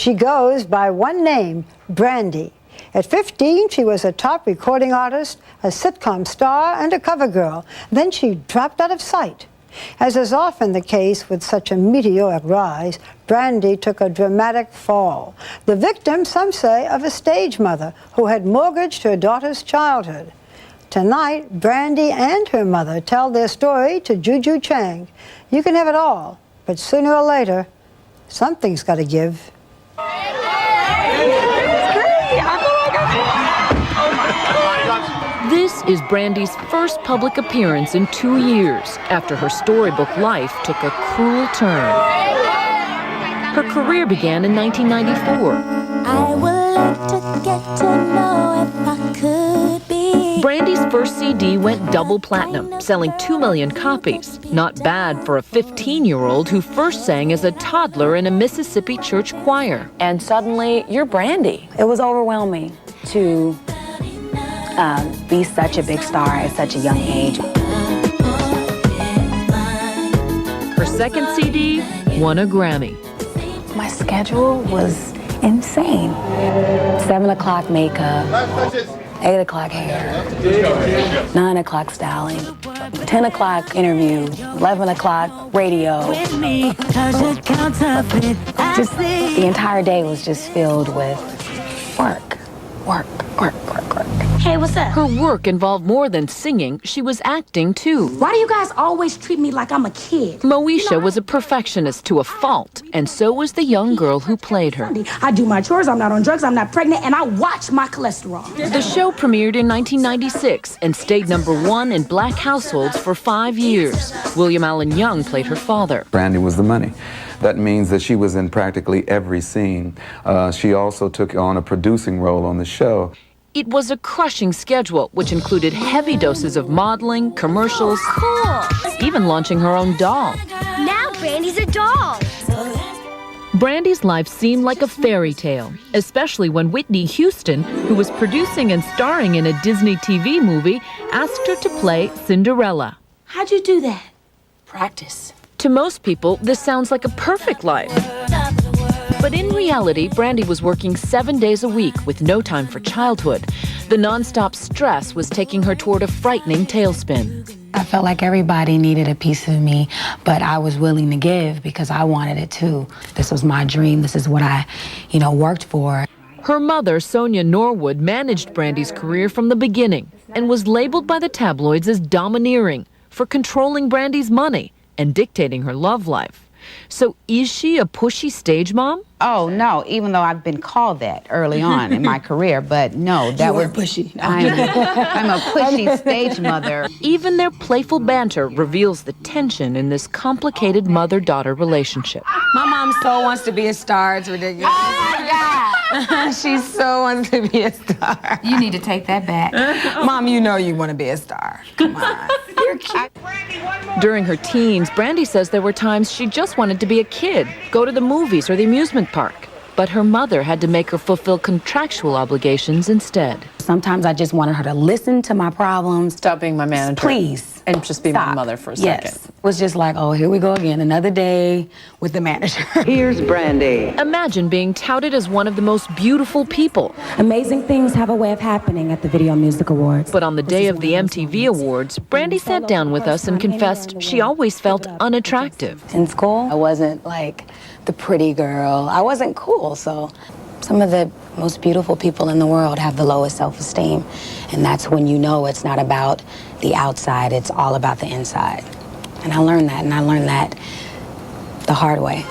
She goes by one name, Brandy. At 15, she was a top recording artist, a sitcom star, and a cover girl. Then she dropped out of sight. As is often the case with such a meteoric rise, Brandy took a dramatic fall. The victim, some say, of a stage mother who had mortgaged her daughter's childhood. Tonight, Brandy and her mother tell their story to Juju Chang. You can have it all, but sooner or later, something's got to give. This is Brandy's first public appearance in 2 years after her storybook life took a cruel turn. Her career began in 1994. I would like to get to know if I could be. Brandy's first CD went double platinum, selling 2 million copies. Not bad for a 15-year-old who first sang as a toddler in a Mississippi church choir. And suddenly, you're Brandy. It was overwhelming to be such a big star at such a young age. Her second CD won a Grammy. My schedule was insane. 7 o'clock makeup, 8 o'clock hair, 9 o'clock styling, 10 o'clock interview, 11 o'clock radio. Just the entire day was just filled with work, work, work, work, work. Hey, what's up? Her work involved more than singing. She was acting, too. Why do you guys always treat me like I'm a kid? Moesha was a perfectionist to a fault, and so was the young girl who played her. I do my chores, I'm not on drugs, I'm not pregnant, and I watch my cholesterol. The show premiered in 1996 and stayed #1 in black households for 5 years. William Allen Young played her father. Brandy was the money. That means that she was in practically every scene. She also took on a producing role on the show. It was a crushing schedule, which included heavy doses of modeling, commercials, even launching her own doll. Now Brandy's a doll. Brandy's life seemed like a fairy tale, especially when Whitney Houston, who was producing and starring in a Disney TV movie, asked her to play Cinderella. How'd you do that? Practice. To most people, this sounds like a perfect life. But in reality, Brandy was working 7 days a week with no time for childhood. The nonstop stress was taking her toward a frightening tailspin. I felt like everybody needed a piece of me, but I was willing to give because I wanted it too. This was my dream. This is what I, worked for. Her mother, Sonia Norwood, managed Brandy's career from the beginning and was labeled by the tabloids as domineering for controlling Brandy's money and dictating her love life. So is she a pushy stage mom? Oh, no, even though I've been called that early on in my career, but no, that was pushy. I'm a pushy stage mother. Even their playful banter reveals the tension in this complicated mother-daughter relationship. My mom so wants to be a star, it's ridiculous. Oh, yeah. She so wants to be a star. You need to take that back. Mom, you know you want to be a star. Come on. You're cute. During her teens, Brandy says there were times she just wanted to be a kid, go to the movies or the amusement park. But her mother had to make her fulfill contractual obligations instead. Sometimes I just wanted her to listen to my problems. Stop being my manager. Please. And just be my mother for a second. Yes. It was just like, oh, here we go again, another day with the manager. Here's Brandy. Imagine being touted as one of the most beautiful people. Amazing things have a way of happening at the Video Music Awards. But on the day of the MTV Awards, Brandy sat down with us and confessed she always felt unattractive. In school, I wasn't like the pretty girl. I wasn't cool, so some of the most beautiful people in the world have the lowest self-esteem. And that's when you know it's not about the outside, it's all about the inside. And I learned that the hard way.